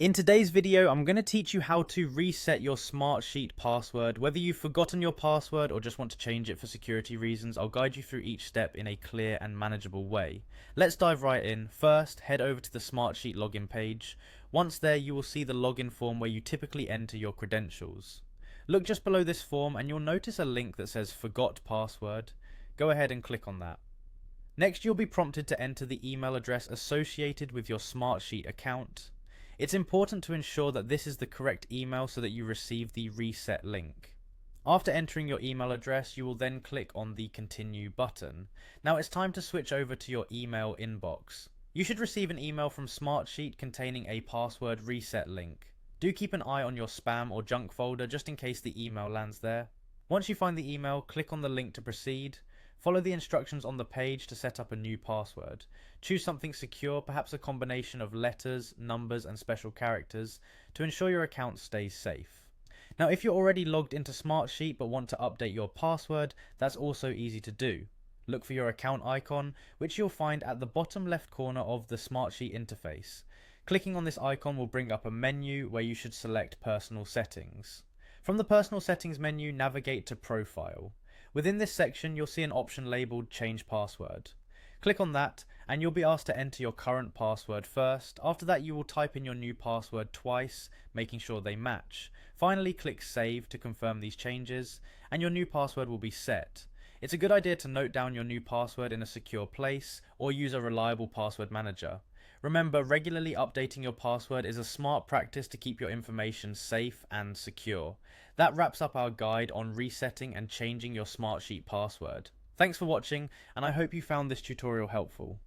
In today's video, I'm going to teach you how to reset your Smartsheet password. Whether you've forgotten your password or just want to change it for security reasons, I'll guide you through each step in a clear and manageable way. Let's dive right in. First, head over to the Smartsheet login page. Once there, you will see the login form where you typically enter your credentials. Look just below this form and you'll notice a link that says Forgot Password. Go ahead and click on that. Next, you'll be prompted to enter the email address associated with your Smartsheet account. It's important to ensure that this is the correct email so that you receive the reset link. After entering your email address, you will then click on the Continue button. Now it's time to switch over to your email inbox. You should receive an email from Smartsheet containing a password reset link. Do keep an eye on your spam or junk folder just in case the email lands there. Once you find the email, click on the link to proceed. Follow the instructions on the page to set up a new password. Choose something secure, perhaps a combination of letters, numbers, and special characters to ensure your account stays safe. Now, if you're already logged into Smartsheet but want to update your password, that's also easy to do. Look for your account icon, which you'll find at the bottom left corner of the Smartsheet interface. Clicking on this icon will bring up a menu where you should select Personal Settings. From the Personal Settings menu, navigate to Profile. Within this section, you'll see an option labeled Change Password. Click on that, and you'll be asked to enter your current password first. After that, you will type in your new password twice, making sure they match. Finally, click Save to confirm these changes, and your new password will be set. It's a good idea to note down your new password in a secure place, or use a reliable password manager. Remember, regularly updating your password is a smart practice to keep your information safe and secure. That wraps up our guide on resetting and changing your Smartsheet password. Thanks for watching, and I hope you found this tutorial helpful.